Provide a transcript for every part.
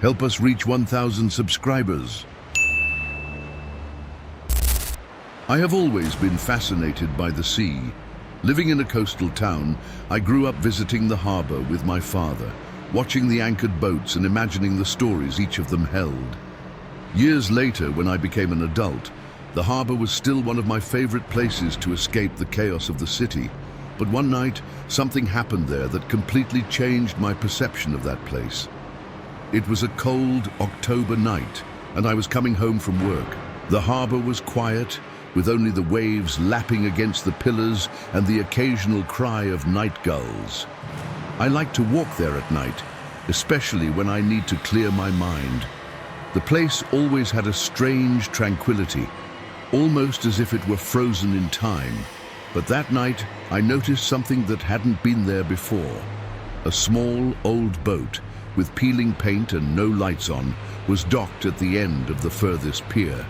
Help us reach 1,000 subscribers. I have always been fascinated by the sea. Living in a coastal town, I grew up visiting the harbor with my father, watching the anchored boats and imagining the stories each of them held. Years later, when I became an adult, the harbor was still one of my favorite places to escape the chaos of the city. But one night, something happened there that completely changed my perception of that place. It was a cold October night, and I was coming home from work. The harbor was quiet, with only the waves lapping against the pillars and the occasional cry of night gulls. I like to walk there at night, especially when I need to clear my mind. The place always had a strange tranquility, almost as if it were frozen in time. But that night, I noticed something that hadn't been there before. A small, old boat, with peeling paint and no lights on, was docked at the end of the furthest pier.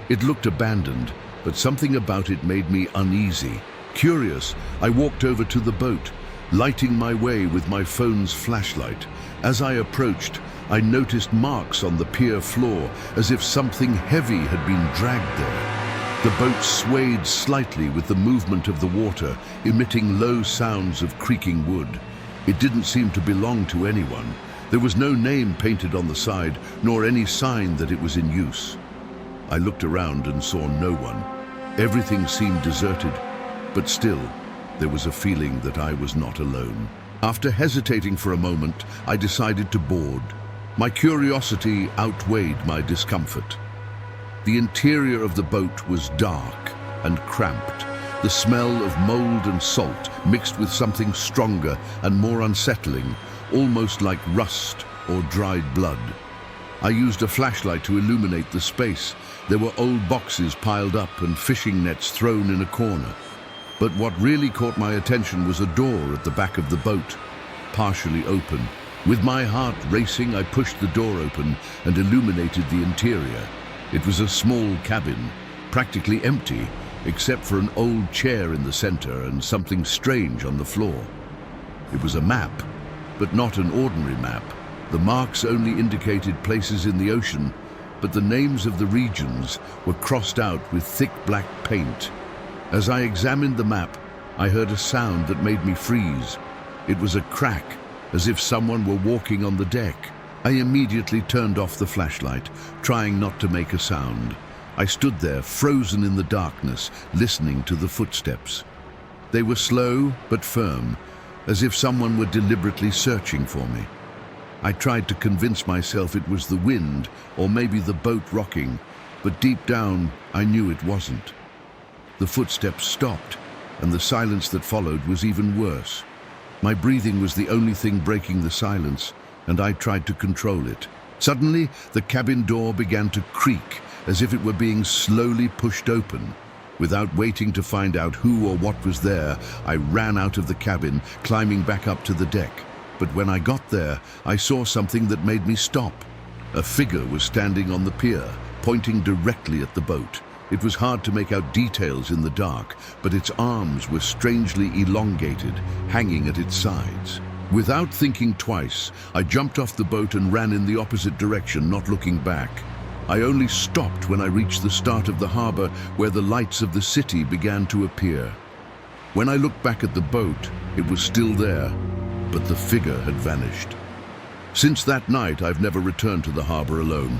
It looked abandoned, but something about it made me uneasy. Curious, I walked over to the boat, lighting my way with my phone's flashlight. As I approached, I noticed marks on the pier floor, as if something heavy had been dragged there. The boat swayed slightly with the movement of the water, emitting low sounds of creaking wood. It didn't seem to belong to anyone. There was no name painted on the side, nor any sign that it was in use. I looked around and saw no one. Everything seemed deserted, but still, there was a feeling that I was not alone. After hesitating for a moment, I decided to board. My curiosity outweighed my discomfort. The interior of the boat was dark and cramped. The smell of mold and salt mixed with something stronger and more unsettling, almost like rust or dried blood. I used a flashlight to illuminate the space. There were old boxes piled up and fishing nets thrown in a corner. But what really caught my attention was a door at the back of the boat, partially open. With my heart racing, I pushed the door open and illuminated the interior. It was a small cabin, practically empty, except for an old chair in the center and something strange on the floor. It was a map, but not an ordinary map. The marks only indicated places in the ocean, but the names of the regions were crossed out with thick black paint. As I examined the map, I heard a sound that made me freeze. It was a crack, as if someone were walking on the deck. I immediately turned off the flashlight, trying not to make a sound. I stood there, frozen in the darkness, listening to the footsteps. They were slow but firm, as if someone were deliberately searching for me. I tried to convince myself it was the wind or maybe the boat rocking, but deep down I knew it wasn't. The footsteps stopped, and the silence that followed was even worse. My breathing was the only thing breaking the silence, and I tried to control it. Suddenly, the cabin door began to creak, as if it were being slowly pushed open. Without waiting to find out who or what was there, I ran out of the cabin, climbing back up to the deck. But when I got there, I saw something that made me stop. A figure was standing on the pier, pointing directly at the boat. It was hard to make out details in the dark, but its arms were strangely elongated, hanging at its sides. Without thinking twice, I jumped off the boat and ran in the opposite direction, not looking back. I only stopped when I reached the start of the harbor, where the lights of the city began to appear. When I looked back at the boat, it was still there, but the figure had vanished. Since that night, I've never returned to the harbor alone.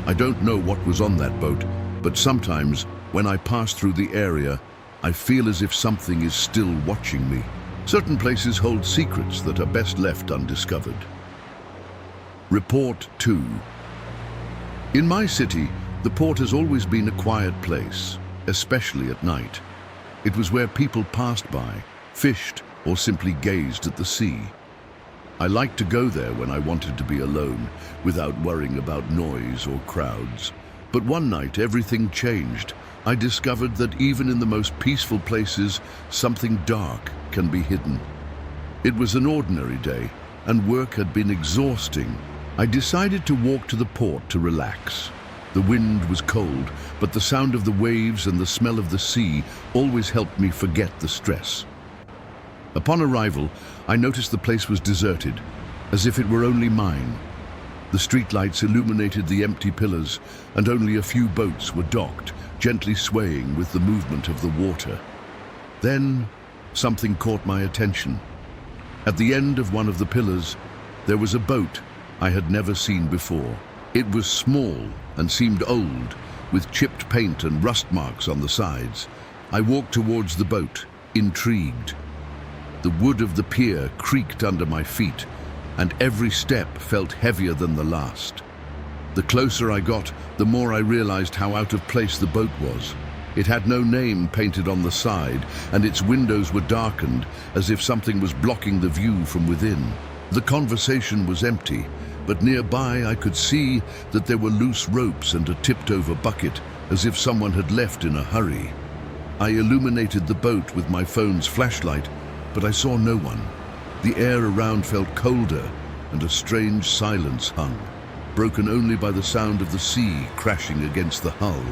I don't know what was on that boat, but sometimes, when I pass through the area, I feel as if something is still watching me. Certain places hold secrets that are best left undiscovered. Report 2. In my city, the port has always been a quiet place, especially at night. It was where people passed by, fished, or simply gazed at the sea. I liked to go there when I wanted to be alone, without worrying about noise or crowds. But one night, everything changed. I discovered that even in the most peaceful places, something dark can be hidden. It was an ordinary day, and work had been exhausting. I decided to walk to the port to relax. The wind was cold, but the sound of the waves and the smell of the sea always helped me forget the stress. Upon arrival, I noticed the place was deserted, as if it were only mine. The streetlights illuminated the empty pillars, and only a few boats were docked, gently swaying with the movement of the water. Then, something caught my attention. At the end of one of the pillars, there was a boat I had never seen before. It was small and seemed old, with chipped paint and rust marks on the sides. I walked towards the boat, intrigued. The wood of the pier creaked under my feet, and every step felt heavier than the last. The closer I got, the more I realized how out of place the boat was. It had no name painted on the side, and its windows were darkened, as if something was blocking the view from within. The conversation was empty, but nearby I could see that there were loose ropes and a tipped-over bucket, as if someone had left in a hurry. I illuminated the boat with my phone's flashlight, but I saw no one. The air around felt colder, and a strange silence hung, broken only by the sound of the sea crashing against the hull.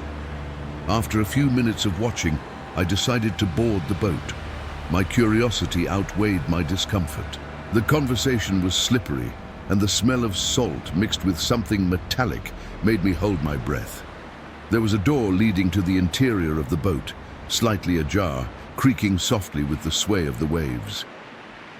After a few minutes of watching, I decided to board the boat. My curiosity outweighed my discomfort. The conversation was slippery, and the smell of salt mixed with something metallic made me hold my breath. There was a door leading to the interior of the boat, slightly ajar, creaking softly with the sway of the waves.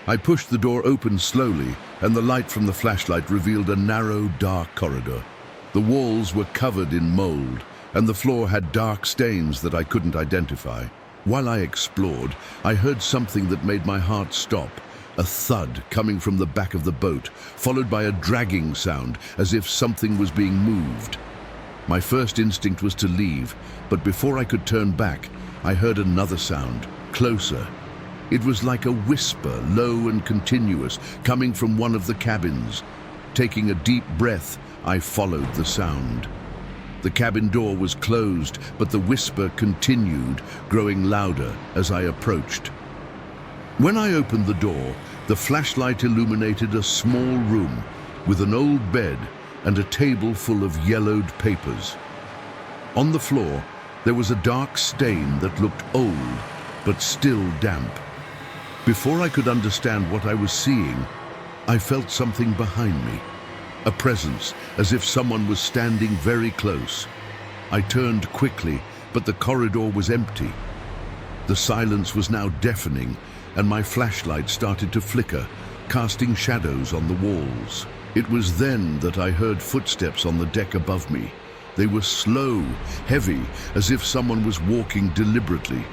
I pushed the door open slowly, and the light from the flashlight revealed a narrow, dark corridor. The walls were covered in mold, and the floor had dark stains that I couldn't identify. While I explored, I heard something that made my heart stop, a thud coming from the back of the boat, followed by a dragging sound, as if something was being moved. My first instinct was to leave, but before I could turn back, I heard another sound, closer. It was like a whisper, low and continuous, coming from one of the cabins. Taking a deep breath, I followed the sound. The cabin door was closed, but the whisper continued, growing louder as I approached. When I opened the door, the flashlight illuminated a small room with an old bed and a table full of yellowed papers. On the floor, there was a dark stain that looked old, but still damp. Before I could understand what I was seeing, I felt something behind me, a presence, as if someone was standing very close. I turned quickly, but the corridor was empty. The silence was now deafening, and my flashlight started to flicker, casting shadows on the walls. It was then that I heard footsteps on the deck above me. They were slow, heavy, as if someone was walking deliberately.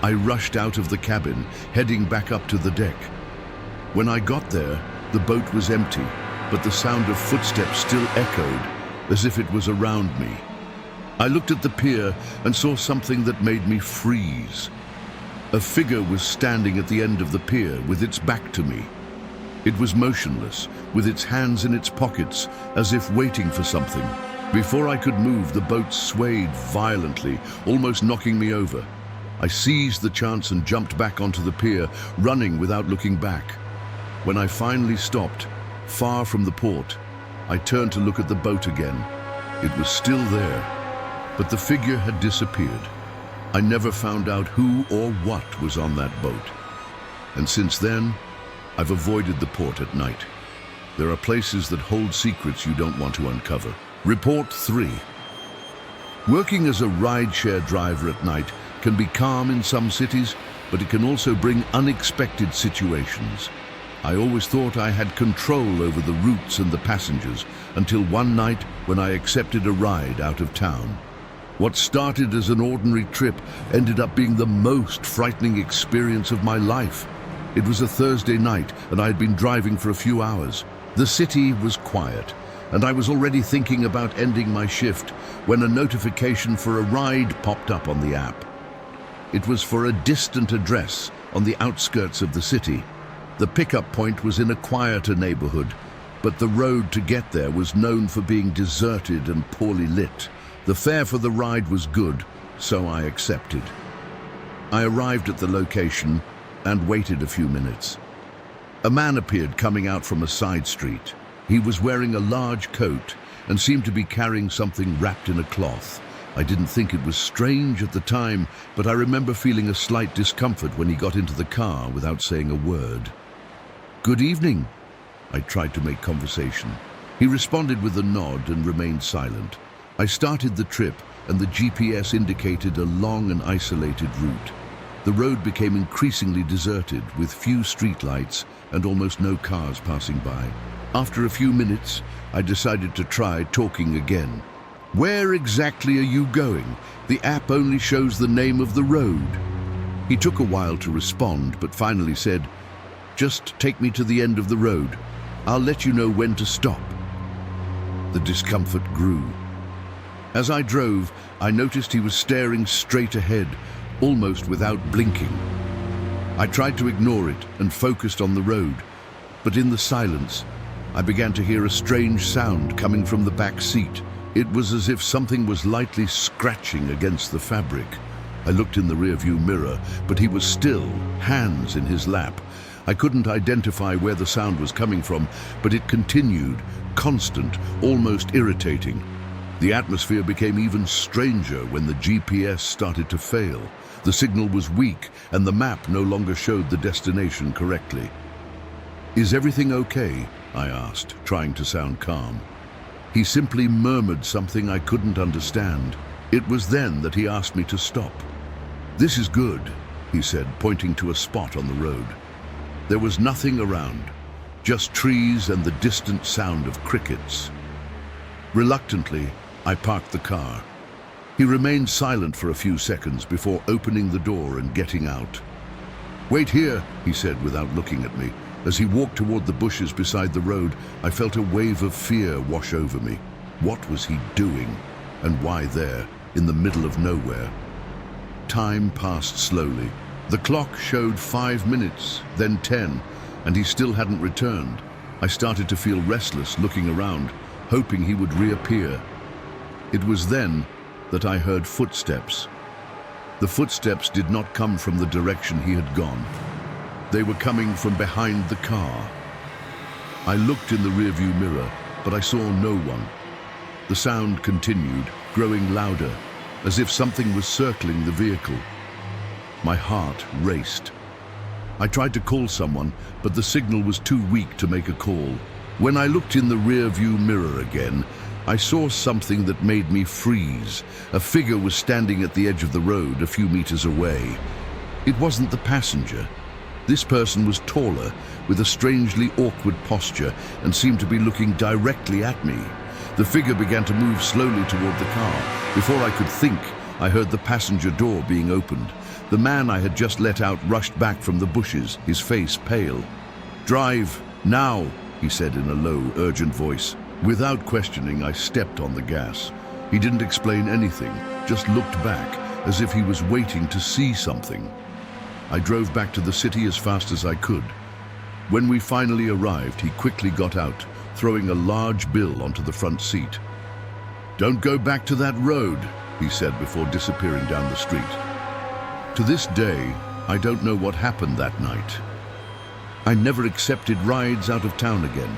I rushed out of the cabin, heading back up to the deck. When I got there, the boat was empty, but the sound of footsteps still echoed, as if it was around me. I looked at the pier and saw something that made me freeze. A figure was standing at the end of the pier with its back to me. It was motionless, with its hands in its pockets, as if waiting for something. Before I could move, the boat swayed violently, almost knocking me over. I seized the chance and jumped back onto the pier, running without looking back. When I finally stopped, far from the port, I turned to look at the boat again. It was still there, but the figure had disappeared. I never found out who or what was on that boat. And since then, I've avoided the port at night. There are places that hold secrets you don't want to uncover. Report 3. Working as a rideshare driver at night can be calm in some cities, but it can also bring unexpected situations. I always thought I had control over the routes and the passengers, until one night when I accepted a ride out of town. What started as an ordinary trip ended up being the most frightening experience of my life. It was a Thursday night, and I had been driving for a few hours. The city was quiet, and I was already thinking about ending my shift when a notification for a ride popped up on the app. It was for a distant address on the outskirts of the city. The pickup point was in a quieter neighborhood, but the road to get there was known for being deserted and poorly lit. The fare for the ride was good, so I accepted. I arrived at the location and waited a few minutes. A man appeared coming out from a side street. He was wearing a large coat and seemed to be carrying something wrapped in a cloth. I didn't think it was strange at the time, but I remember feeling a slight discomfort when he got into the car without saying a word. "Good evening," I tried to make conversation. He responded with a nod and remained silent. I started the trip, and the GPS indicated a long and isolated route. The road became increasingly deserted, with few streetlights and almost no cars passing by. After a few minutes, I decided to try talking again. "Where exactly are you going? The app only shows the name of the road." He took a while to respond, but finally said, "Just take me to the end of the road. I'll let you know when to stop." The discomfort grew. As I drove, I noticed he was staring straight ahead, almost without blinking. I tried to ignore it and focused on the road, but in the silence, I began to hear a strange sound coming from the back seat. It was as if something was lightly scratching against the fabric. I looked in the rearview mirror, but he was still, hands in his lap. I couldn't identify where the sound was coming from, but it continued, constant, almost irritating. The atmosphere became even stranger when the GPS started to fail. The signal was weak, and the map no longer showed the destination correctly. "Is everything okay?" I asked, trying to sound calm. He simply murmured something I couldn't understand. It was then that he asked me to stop. "This is good," he said, pointing to a spot on the road. There was nothing around, just trees and the distant sound of crickets. Reluctantly, I parked the car. He remained silent for a few seconds before opening the door and getting out. "Wait here," he said without looking at me. As he walked toward the bushes beside the road, I felt a wave of fear wash over me. What was he doing? And why there, in the middle of nowhere? Time passed slowly. The clock showed 5 minutes, then 10, and he still hadn't returned. I started to feel restless, looking around, hoping he would reappear. It was then that I heard footsteps. The footsteps did not come from the direction he had gone. They were coming from behind the car. I looked in the rearview mirror, but I saw no one. The sound continued, growing louder, as if something was circling the vehicle. My heart raced. I tried to call someone, but the signal was too weak to make a call. When I looked in the rearview mirror again, I saw something that made me freeze. A figure was standing at the edge of the road a few meters away. It wasn't the passenger. This person was taller, with a strangely awkward posture, and seemed to be looking directly at me. The figure began to move slowly toward the car. Before I could think, I heard the passenger door being opened. The man I had just let out rushed back from the bushes, his face pale. "Drive, now," he said in a low, urgent voice. Without questioning, I stepped on the gas. He didn't explain anything, just looked back, as if he was waiting to see something. I drove back to the city as fast as I could. When we finally arrived, he quickly got out, throwing a large bill onto the front seat. "Don't go back to that road," he said before disappearing down the street. To this day, I don't know what happened that night. I never accepted rides out of town again,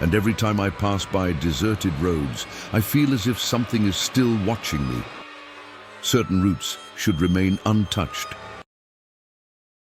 and every time I pass by deserted roads, I feel as if something is still watching me. Certain routes should remain untouched,